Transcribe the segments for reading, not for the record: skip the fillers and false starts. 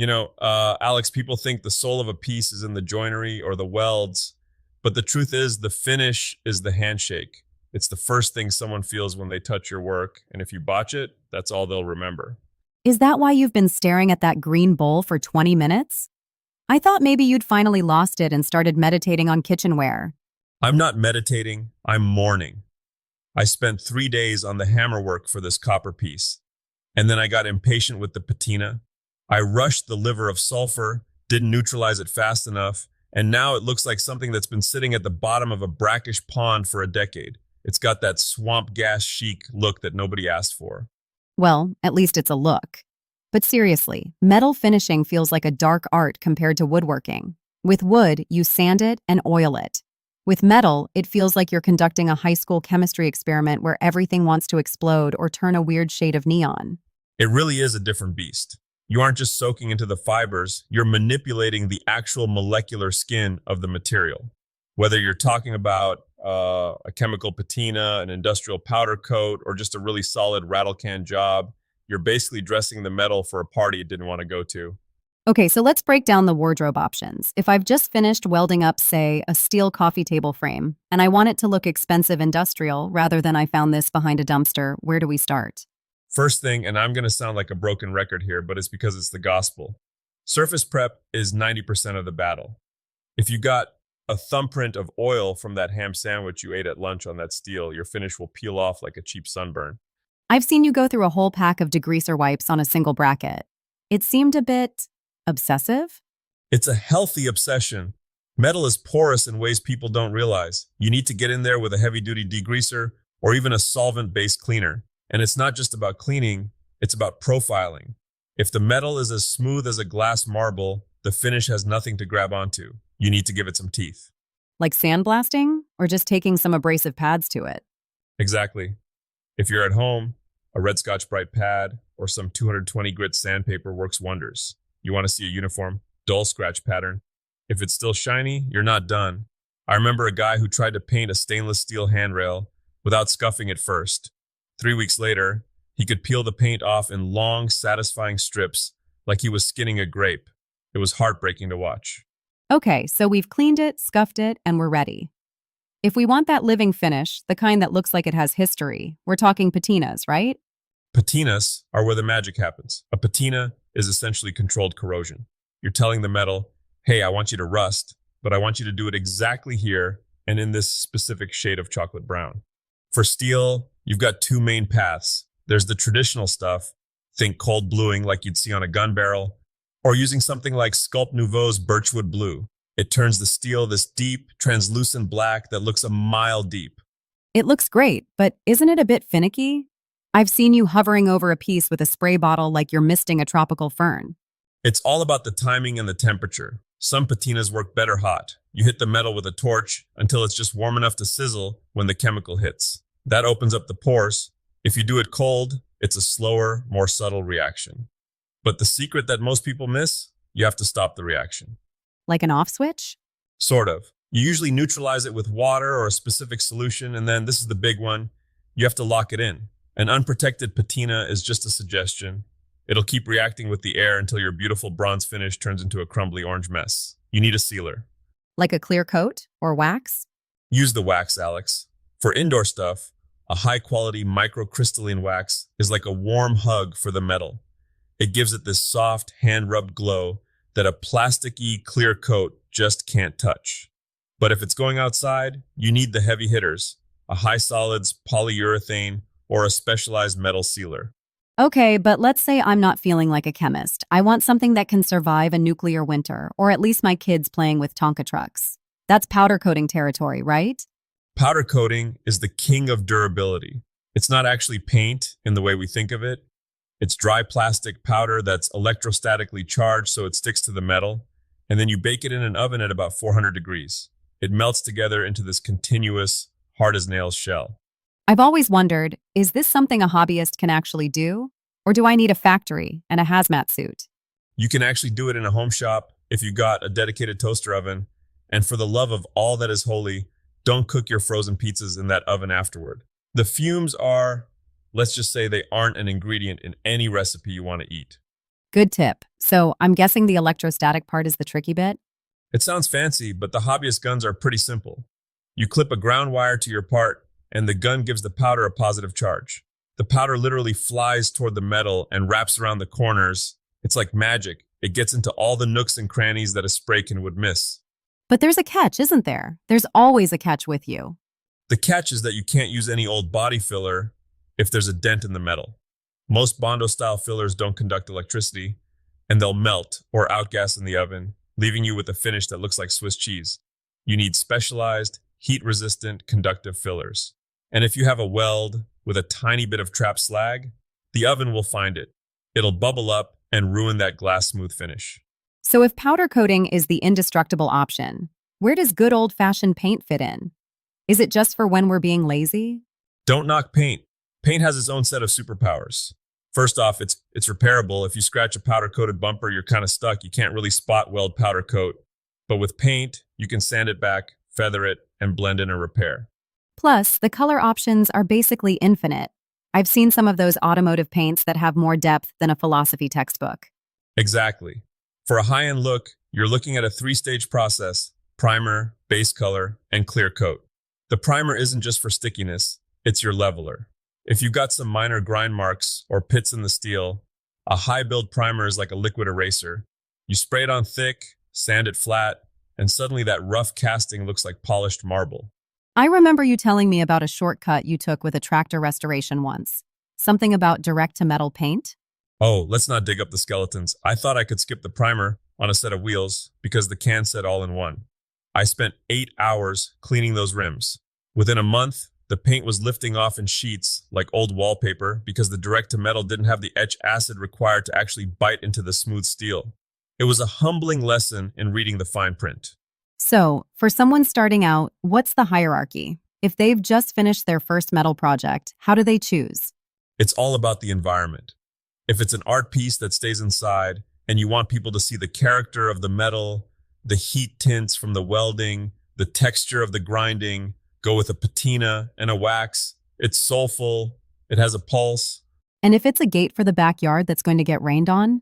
Alex, people think the soul of a piece is in the joinery or the welds, but the truth is the finish is the handshake. It's the first thing someone feels when they touch your work, and if you botch it, that's all they'll remember. Is that why you've been staring at that green bowl for 20 minutes? I thought maybe you'd finally lost it and started meditating on kitchenware. I'm not meditating, I'm mourning. I spent 3 days on the hammerwork for this copper piece, and then I got impatient with the patina. I rushed the liver of sulfur, didn't neutralize it fast enough, and now it looks like something that's been sitting at the bottom of a brackish pond for a decade. It's got that swamp gas chic look that nobody asked for. Well, at least it's a look. But seriously, metal finishing feels like a dark art compared to woodworking. With wood, you sand it and oil it. With metal, it feels like you're conducting a high school chemistry experiment where everything wants to explode or turn a weird shade of neon. It really is a different beast. You aren't just soaking into the fibers, you're manipulating the actual molecular skin of the material. Whether you're talking about a chemical patina, an industrial powder coat, or just a really solid rattle can job, you're basically dressing the metal for a party it didn't want to go to. Okay, so let's break down the wardrobe options. If I've just finished welding up, say, a steel coffee table frame, and I want it to look expensive industrial rather than I found this behind a dumpster, where do we start? First thing, and I'm going to sound like a broken record here, but it's because it's the gospel. Surface prep is 90% of the battle. If you got a thumbprint of oil from that ham sandwich you ate at lunch on that steel, your finish will peel off like a cheap sunburn. I've seen you go through a whole pack of degreaser wipes on a single bracket. It seemed a bit obsessive? It's a healthy obsession. Metal is porous in ways people don't realize. You need to get in there with a heavy-duty degreaser or even a solvent-based cleaner. And it's not just about cleaning, it's about profiling. If the metal is as smooth as a glass marble, the finish has nothing to grab onto. You need to give it some teeth. Like sandblasting? Or just taking some abrasive pads to it? Exactly. If you're at home, a red Scotch Brite pad or some 220 grit sandpaper works wonders. You want to see a uniform, dull scratch pattern. If it's still shiny, you're not done. I remember a guy who tried to paint a stainless steel handrail without scuffing it first. 3 weeks later, he could peel the paint off in long, satisfying strips like he was skinning a grape. It was heartbreaking to watch. Okay, so we've cleaned it, scuffed it, and we're ready. If we want that living finish, the kind that looks like it has history, we're talking patinas, right? Patinas are where the magic happens. A patina is essentially controlled corrosion. You're telling the metal, hey, I want you to rust, but I want you to do it exactly here and in this specific shade of chocolate brown. For steel, you've got two main paths. There's the traditional stuff, think cold bluing like you'd see on a gun barrel, or using something like Sculpt Nouveau's birchwood blue. It turns the steel this deep, translucent black that looks a mile deep. It looks great, but isn't it a bit finicky? I've seen you hovering over a piece with a spray bottle like you're misting a tropical fern. It's all about the timing and the temperature. Some patinas work better hot. You hit the metal with a torch until it's just warm enough to sizzle when the chemical hits. That opens up the pores. If you do it cold, it's a slower, more subtle reaction. But the secret that most people miss, you have to stop the reaction. Like an off switch? Sort of. You usually neutralize it with water or a specific solution, and then this is the big one, you have to lock it in. An unprotected patina is just a suggestion. It'll keep reacting with the air until your beautiful bronze finish turns into a crumbly orange mess. You need a sealer. Like a clear coat or wax? Use the wax, Alex. For indoor stuff, a high-quality microcrystalline wax is like a warm hug for the metal. It gives it this soft, hand-rubbed glow that a plasticky, clear coat just can't touch. But if it's going outside, you need the heavy hitters, a high solids polyurethane or a specialized metal sealer. Okay, but let's say I'm not feeling like a chemist. I want something that can survive a nuclear winter, or at least my kids playing with Tonka trucks. That's powder coating territory, right? Powder coating is the king of durability. It's not actually paint in the way we think of it. It's dry plastic powder that's electrostatically charged so it sticks to the metal, and then you bake it in an oven at about 400 degrees. It melts together into this continuous, hard-as-nails shell. I've always wondered, is this something a hobbyist can actually do? Or do I need a factory and a hazmat suit? You can actually do it in a home shop if you got a dedicated toaster oven, and for the love of all that is holy, don't cook your frozen pizzas in that oven afterward. The fumes are, let's just say they aren't an ingredient in any recipe you want to eat. Good tip. So I'm guessing the electrostatic part is the tricky bit? It sounds fancy, but the hobbyist guns are pretty simple. You clip a ground wire to your part, and the gun gives the powder a positive charge. The powder literally flies toward the metal and wraps around the corners. It's like magic. It gets into all the nooks and crannies that a spray can would miss. But there's a catch, isn't there? There's always a catch with you. The catch is that you can't use any old body filler if there's a dent in the metal. Most Bondo-style fillers don't conduct electricity, and they'll melt or outgas in the oven, leaving you with a finish that looks like Swiss cheese. You need specialized, heat-resistant, conductive fillers. And if you have a weld with a tiny bit of trapped slag, the oven will find it. It'll bubble up and ruin that glass smooth finish. So if powder coating is the indestructible option, where does good old-fashioned paint fit in? Is it just for when we're being lazy? Don't knock paint. Paint has its own set of superpowers. First off, it's repairable. If you scratch a powder-coated bumper, you're kind of stuck. You can't really spot weld powder coat. But with paint, you can sand it back, feather it, and blend in a repair. Plus, the color options are basically infinite. I've seen some of those automotive paints that have more depth than a philosophy textbook. Exactly. For a high-end look, you're looking at a 3-stage process: primer, base color, and clear coat. The primer isn't just for stickiness, it's your leveler. If you've got some minor grind marks or pits in the steel, a high-build primer is like a liquid eraser. You spray it on thick, sand it flat, and suddenly that rough casting looks like polished marble. I remember you telling me about a shortcut you took with a tractor restoration once. Something about direct-to-metal paint? Oh, let's not dig up the skeletons. I thought I could skip the primer on a set of wheels because the can said all in one. I spent 8 hours cleaning those rims. Within a month, the paint was lifting off in sheets like old wallpaper because the direct-to-metal didn't have the etch acid required to actually bite into the smooth steel. It was a humbling lesson in reading the fine print. So, for someone starting out, what's the hierarchy? If they've just finished their first metal project, how do they choose? It's all about the environment. If it's an art piece that stays inside and you want people to see the character of the metal, the heat tints from the welding, the texture of the grinding, go with a patina and a wax. It's soulful. It has a pulse. And if it's a gate for the backyard that's going to get rained on?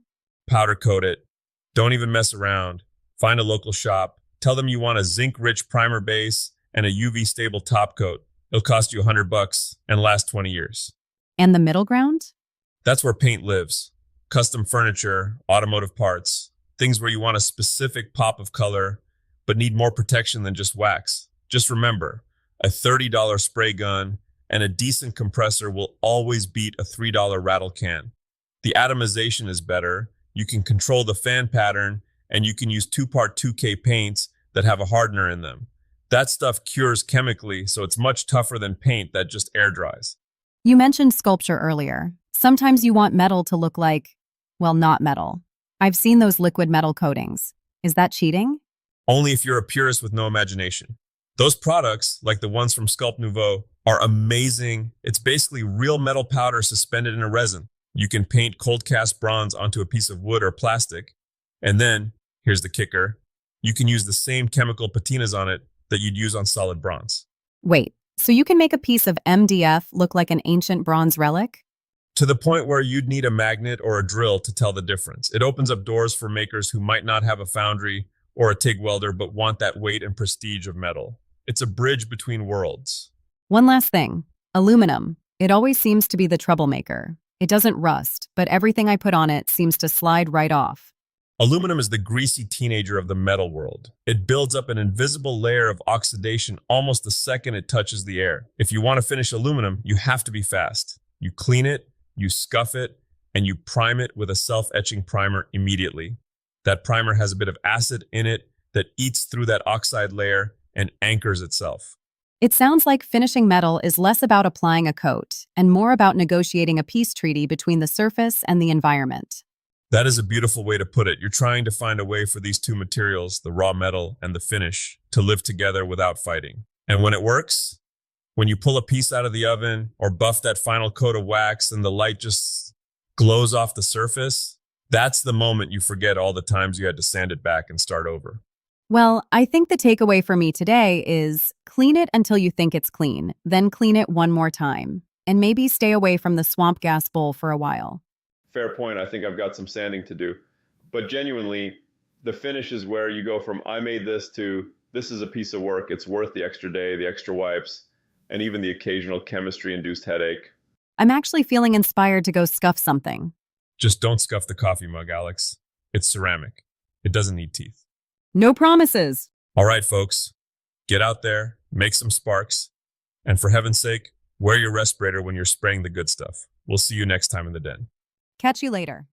Powder coat it. Don't even mess around. Find a local shop. Tell them you want a zinc-rich primer base and a UV-stable top coat. It'll cost you $100 and last 20 years. And the middle ground? That's where paint lives. Custom furniture, automotive parts, things where you want a specific pop of color, but need more protection than just wax. Just remember, a $30 spray gun and a decent compressor will always beat a $3 rattle can. The atomization is better. You can control the fan pattern, and you can use 2-part 2K paints that have a hardener in them. That stuff cures chemically, so it's much tougher than paint that just air dries. You mentioned sculpture earlier. Sometimes you want metal to look like, well, not metal. I've seen those liquid metal coatings. Is that cheating? Only if you're a purist with no imagination. Those products, like the ones from Sculpt Nouveau, are amazing. It's basically real metal powder suspended in a resin. You can paint cold cast bronze onto a piece of wood or plastic, and then, here's the kicker, you can use the same chemical patinas on it that you'd use on solid bronze. Wait, so you can make a piece of MDF look like an ancient bronze relic? To the point where you'd need a magnet or a drill to tell the difference. It opens up doors for makers who might not have a foundry or a TIG welder but want that weight and prestige of metal. It's a bridge between worlds. One last thing. Aluminum. It always seems to be the troublemaker. It doesn't rust, but everything I put on it seems to slide right off. Aluminum is the greasy teenager of the metal world. It builds up an invisible layer of oxidation almost the second it touches the air. If you want to finish aluminum, you have to be fast. You clean it, you scuff it, and you prime it with a self-etching primer immediately. That primer has a bit of acid in it that eats through that oxide layer and anchors itself. It sounds like finishing metal is less about applying a coat and more about negotiating a peace treaty between the surface and the environment. That is a beautiful way to put it. You're trying to find a way for these two materials, the raw metal and the finish, to live together without fighting. And when it works, when you pull a piece out of the oven or buff that final coat of wax and the light just glows off the surface, that's the moment you forget all the times you had to sand it back and start over. Well, I think the takeaway for me today is clean it until you think it's clean, then clean it one more time, and maybe stay away from the swamp gas bowl for a while. Fair point. I think I've got some sanding to do. But genuinely, the finish is where you go from I made this to this is a piece of work. It's worth the extra day, the extra wipes, and even the occasional chemistry induced headache. I'm actually feeling inspired to go scuff something. Just don't scuff the coffee mug, Alex. It's ceramic. It doesn't need teeth. No promises. All right, folks, get out there, make some sparks, and for heaven's sake, wear your respirator when you're spraying the good stuff. We'll see you next time in the den. Catch you later.